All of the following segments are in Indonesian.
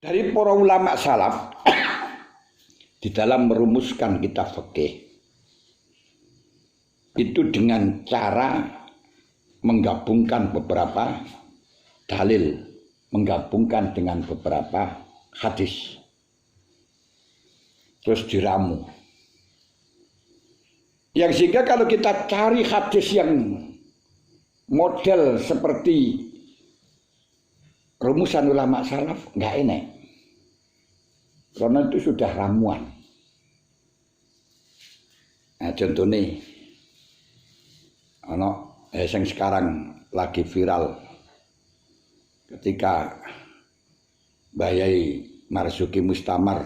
Dari para ulama salaf di dalam merumuskan kitab fikih itu dengan cara menggabungkan beberapa dalil, menggabungkan dengan beberapa hadis, terus diramu. Yang sehingga kalau kita cari hadis yang model seperti rumusan ulama salaf nggak enak, karena itu sudah ramuan. Nah, contohnya, yang sekarang lagi viral ketika Mbah Yai Marzuki Mustamar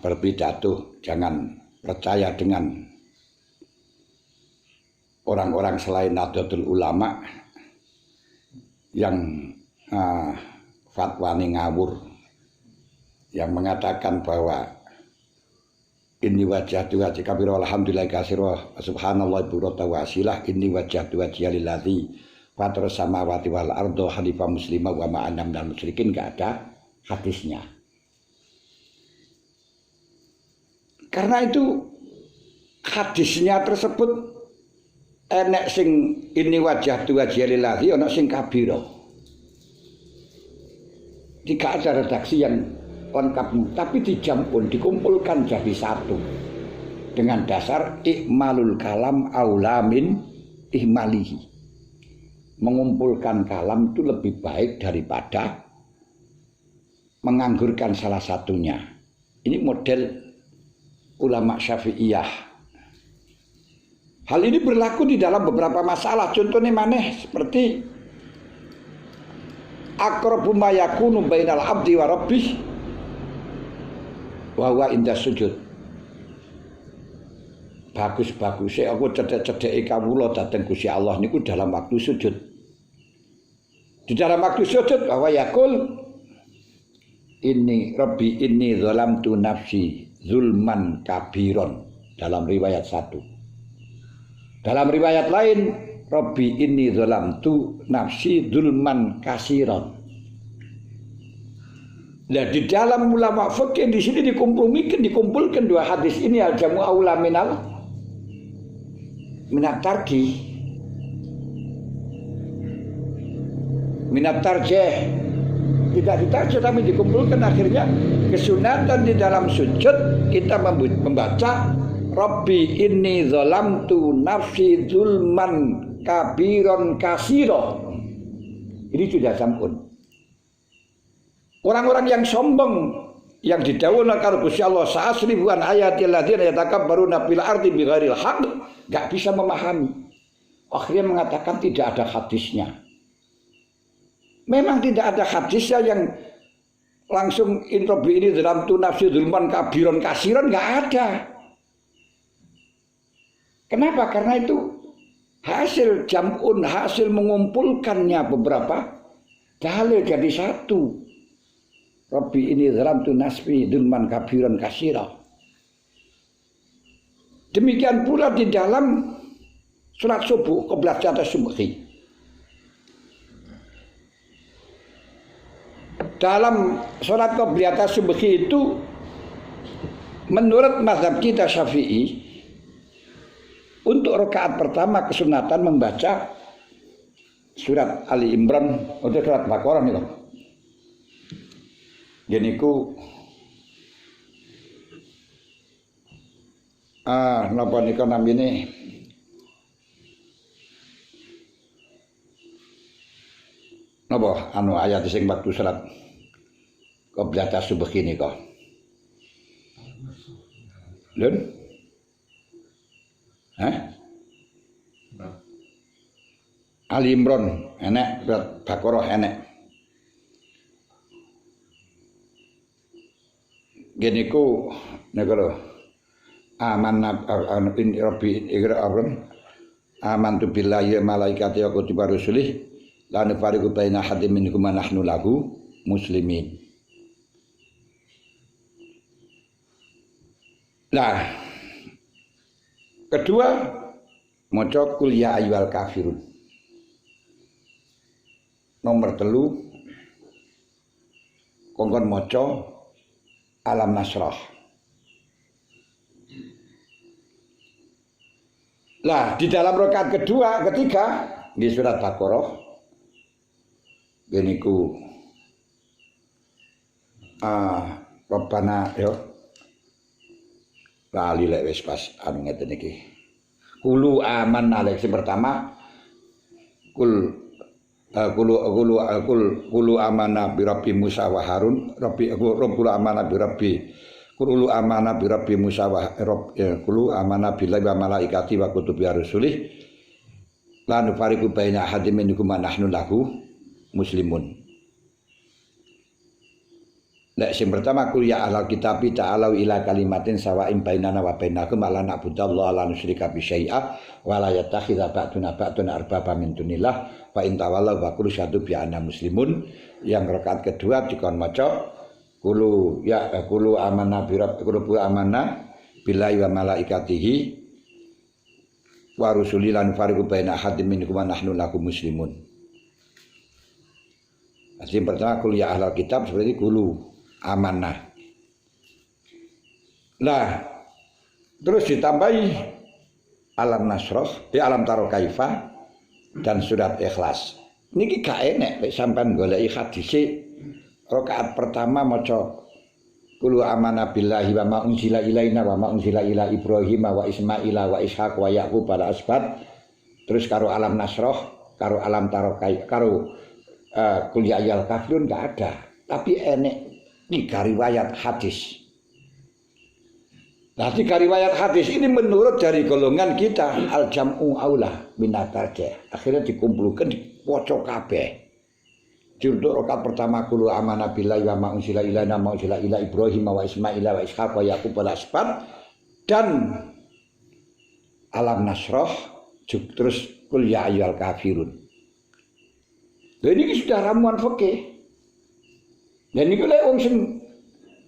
berpidato, jangan percaya dengan orang-orang selain Nahdlatul Ulama yang fatwani ngawur, yang mengatakan bahwa ini wajah kabiro alhamdulillah kasiro subhanallah burota wasilah ini wajah lilladzi fatar samawati wal ardo hanifah muslimah wa ma'anam dan musyrikin. Gak ada hadisnya. Karena itu hadisnya tersebut enek sing ini wajah lilladzi, ana sing kabiro. Tidak ada redaksi yang lengkap, tapi dijampun, dikumpulkan jadi satu dengan dasar ikmalul kalam aula min ihmalihi. Mengumpulkan kalam itu lebih baik daripada menganggurkan salah satunya. Ini model ulama Syafi'iyah. Hal ini berlaku di dalam beberapa masalah. Contohnya maneh seperti aqrabu ma yakunu bainal abdi wa rabbih wa inda sujud. Bagus-bagus aku cedek-cedeki kawula dhateng Gusti Allah niku dalam waktu sujud. Di dalam waktu sujud bahwa yakul ini Rabbi inni zalamtu nafsi zulman kabiron dalam riwayat satu. Dalam riwayat lain Rabbi inni zalamtu nafsi zulman kasiron. Nah, di dalam ulama fikih di sini dikumpulkan dua hadis ini, al-jamu aula minat tarjih. Minat tarjih tidak ditarjih tapi dikumpulkan, akhirnya kesunatan di dalam sujud kita membaca Rabbi inni zalamtu nafsi zulman kabiron kasiro. Ini sudah sampun. Orang-orang yang sombong yang didhawuhna karo Gusti Allah sa'asribuan ayatil ladzina yatakabbaruna fil ardi bighairil haqq, enggak bisa memahami. Akhirnya mengatakan tidak ada hadisnya. Memang tidak ada hadisnya yang langsung inrobi ini dalam nafsi zulman kabiron kasiron, enggak ada. Kenapa? Karena itu hasil jam'un, hasil mengumpulkannya beberapa dalil jadi satu. Rabbi ini zalamtu nafsi zulman kabiran kasira. Demikian pula di dalam surat subuh, qoblat jatah subuhi. Dalam surat qoblat jatah subuhi itu menurut mazhab kita Syafi'i, untuk rakaat pertama kesunatan membaca surat Ali Imran atau surat Baqarah itu. Geniku napa nika namine napa ayat sing waktu salat qoblata subuh nika lho Ali Imran enek, Baqarah enek. Gini ku negara amanat in Rabbi igra abran amantu billahi malaikati wa kutubi rusulih la nufariqu baina hadin minhum nahnu lahu muslimin. Nah, kedua maca qul ya ayyuhal kafirun. Nomor 3 kongkon maca Alam Nasrah. Lah di dalam rakaat kedua, ketiga di surat Baqarah geniku Rabbana yo lali lek wis pas anu ngeten iki. Kulu amanna lek sing pertama kulu amana bi rabbi Musa wa Harun kulu amana bi rabbi kulu amana bi rabbi Musa wa kulu amana billahi wa malaikati wa kutubi rusulih la nufariqu baina ahadin minhum nahnu lahu muslimun. Lek sing pertama kul ya ahlal kitab ta'alu ila kalimatin sawa'in bainana wa bainakum alla na'budallaha la nusyrika bi syai'a wa la yattakhidha ba'duna arbaba min dunillah fa in tawallaw wa qul syahadu bi anna muslimun. Yang rakaat kedua dikon maca kulu amanna bi rabbil amanna billahi wa malaikatihi wa rusulihi lan fariqu baina ahadin minhum wa nahnu lahu muslimun. Yang pertama kul ya ahlal kitab seperti kulu amanah. Nah, terus ditambahi Alam Nasrah, Alam Taro Kaifa dan surat Ikhlas. Niki gak enek nek sampean goleki hadise rakaat pertama maca Qul amanna billahi wa ma unzila ilaina wa ma unzila ila Ibrahim wa Ismaila wa Ishaq wa Yaqub pada asbat. Terus karo Alam Nasrah, karo Alam Taro Kaifa, karo Qul ya ayyuhal kafirun gak ada. Tapi enek 3 riwayat hadis. Nah, 3 riwayat hadis ini menurut dari golongan kita al-jam'u aula minatarja. Akhirnya dikumpulkan diwaca kabeh. Di untuk rakaat pertama qul amanna billahi wa ma unzila ilaina wa unzila ila Ibrahim wa Ismaila wa Ishaq wa Yaqub wal asbat dan Alam Nasrah terus qul ya ayyuhal kafirun. Lha ini sudah ramuan fikih. Dan ini lek wong sing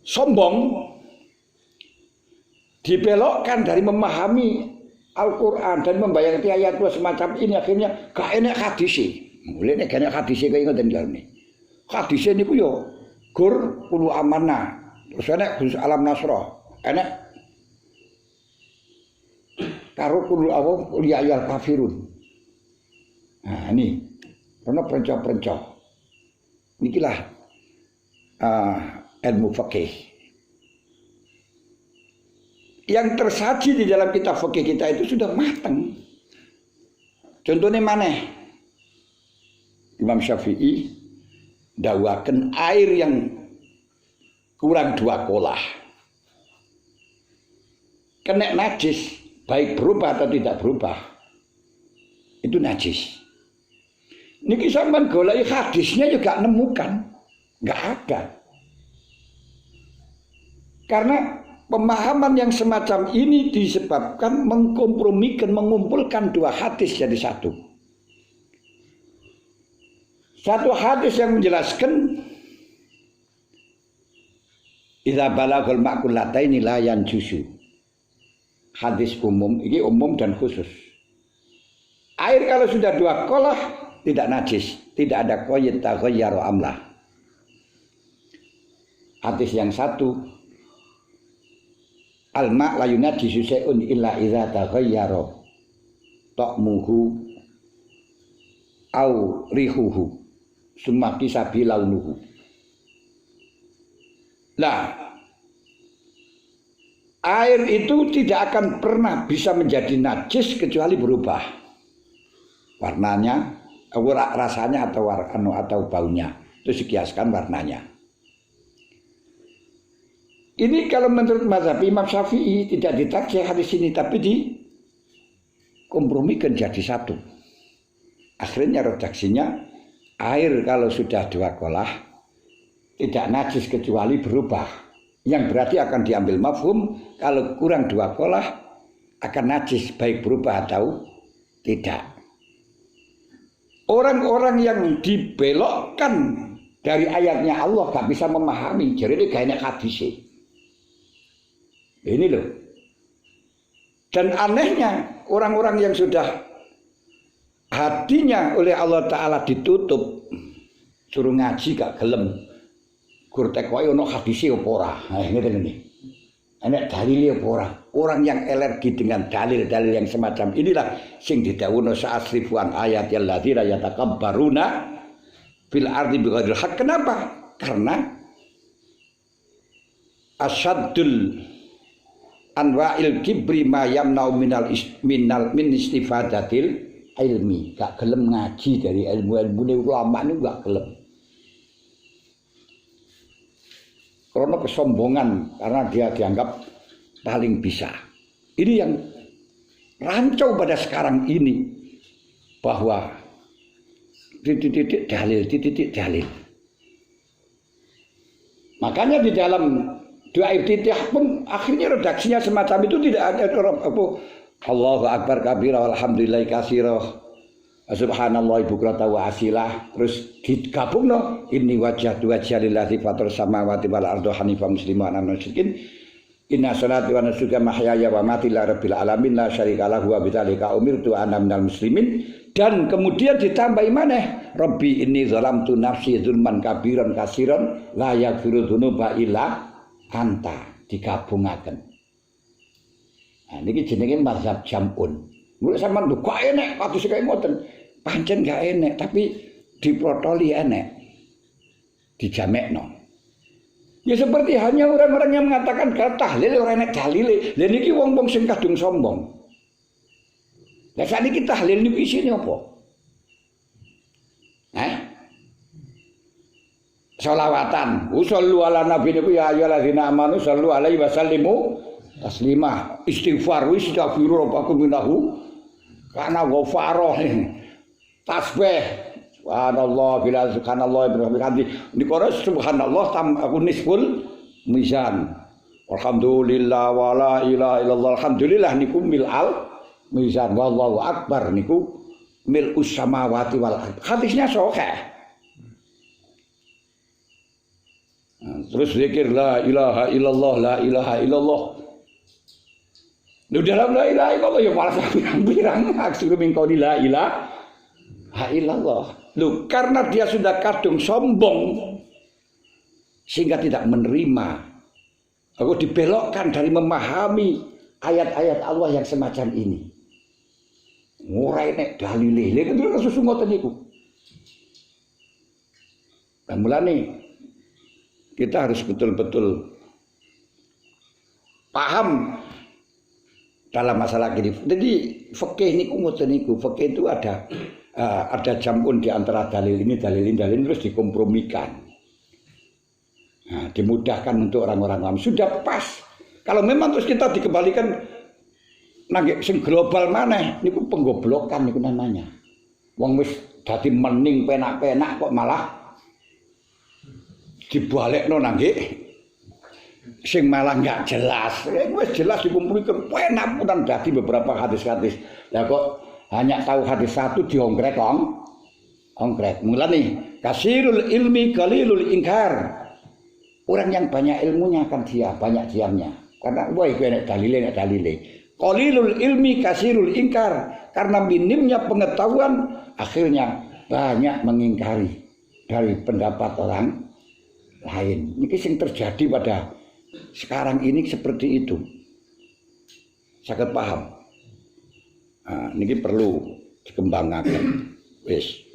sombong dibelokkan dari memahami Al-Qur'an dan membayangkan ayat semacam ini akhirnya gak enak hadis. Mulai nek gak enak hadis kaya ngoten jarene. Hadis niku yo gur kulu amanah. Terus enak Gus Alam Nasrah. Enak karo kulu apa ya ayyuhal kafirun. Nah ini ono perencoh-perencoh. Nikilah ilmu fikih yang tersaji di dalam kitab fikih kita itu sudah matang. Contohnya mana? Imam Syafi'i dawaken air yang kurang 2 kolah kena najis, baik berubah atau tidak berubah itu najis. Niki sampean goleki hadisnya juga nemukan nggak ada. Karena pemahaman yang semacam ini disebabkan mengkompromikan, mengumpulkan 2 hadis jadi satu. Satu hadis yang menjelaskan idza balaghal ma'kulataini la yanjusu. Hadis umum, ini umum dan khusus. Air kalau sudah 2 kolah tidak najis, tidak ada qayyid taghayyara amlah. Hadis yang satu al-ma' la yunajjisu syai'un illa idza taghayyara ta'muhu au rihuhu summa kisabi launuhu. Nah, air itu tidak akan pernah bisa menjadi najis kecuali berubah warnanya, rasanya atau baunya. Itu dikiaskan warnanya. Ini kalau menurut mazhab Imam Syafi'i tidak ditaksir hadis ini, tapi dikompromikan jadi satu. Akhirnya redaksinya air kalau sudah 2 kolah tidak najis kecuali berubah. Yang berarti akan diambil mafhum kalau kurang 2 kolah akan najis baik berubah atau tidak. Orang-orang yang dibelokkan dari ayatnya Allah gak bisa memahami, jadi ini gak enak hadisnya. Ini loh. Dan anehnya orang-orang yang sudah hatinya oleh Allah Ta'ala ditutup, suruh ngaji gak gelem, gur tekoke ana hadise apa ora. Nah, ngene iki. Enek dalile apa ora? Orang yang alergi dengan dalil-dalil yang semacam inilah sing didhawuhna sa'asrifuan ayatil ladzina yatakabbaruna fil ardi bighairil haq. Kenapa? Karena asyaddul anwa'il kibri ma yamna'u min istifadatil ilmi. Gak gelem ngaji dari ilmu-ilmune ulama niku gak gelem. Karena kesombongan, karena dia dianggap paling bisa. Ini yang rancau pada sekarang ini, bahwa titik-titik dalil. Makanya di dalam doa iftitah pun akhirnya redaksinya semacam itu tidak ada apa Allahu akbar kabira walhamdulillahi katsira subhanallah bukrata wa asilah, terus digabungno inni wajjahtu wajhiya lillazi fatar samawati wal ardi hanifan musliman ana musyrikin inna sholati wa nusuki mahyaya wa mamati lillahi rabbil alamin la syarika lahu wa bidzalika umirtu ana minal muslimin. Dan kemudian ditambah maneh rabbi inni zalamtu nafsi zulman kabiran katsiran la yaghfiru dzunuba illa anta, digabungaken. Nah niki jenenge mazhab jamun. Mulai sampean lho kok enek kados kaya ngoten. Pancen gak enek, tapi diprotoli enek. Dijamekno. Ya seperti hanya orang-orang yang mengatakan tahlil ora enek dalile. Lha niki wong-wong sing kadung sombong. Lah sakniki tahlil niku isine apa? Sholawatan. Usollu ala nabi niku ya ayyuhallazina amanu shollu alaihi wasallimu taslimah. Istighfar wis astaghfiru rabbakum minhu kana ghafarah. Tasbih subhanallah bila subhanallah bihamdi dikora subhanallah aku nisful mizan alhamdulillah wala ilaha illallah alhamdulillah niku mil'al mizan wallahu akbar niku mil'us samawati wal ardh. Hadisnya sahih. Terus zikir la ilaha illallah la ilaha illallah. Di dalam la ilaha illallah ya malah pirang-pirang aksur mingkau la ilaha illallah. Loh, karena dia sudah kadung sombong sehingga tidak menerima. Aku dibelokkan dari memahami ayat-ayat Allah yang semacam ini. Ora nek dalile. Lha kok susu ngoten niku. Dan mulane kita harus betul-betul paham dalam masalah ini. Jadi fikih niku ngoten niku. Fikih itu ada jamun di antara dalil ini terus dikompromikan. Nah, dimudahkan untuk orang-orang awam. Sudah pas. Kalau memang terus kita dikembalikan nang sing global maneh niku penggoblokan niku namanya. Wong wis dadi mening penak-penak kok malah dibalekno nang sing malah enggak jelas. Wis jelas dikumpulkan penak pun dadi beberapa hadis-hadis. Lah kok hanya tahu hadis satu diongkrek ongkrek. Mulane kasirul ilmi qalilul ingkar. Orang yang banyak ilmunya kan dia banyak diamnya. Karena wah iku enek dalile. Qalilul ilmi kasirul ingkar. Karena minimnya pengetahuan akhirnya banyak mengingkari dari pendapat orang lain. Ini yang terjadi pada sekarang ini seperti itu. Sangat paham. Nah, ini perlu dikembangkan. Wis.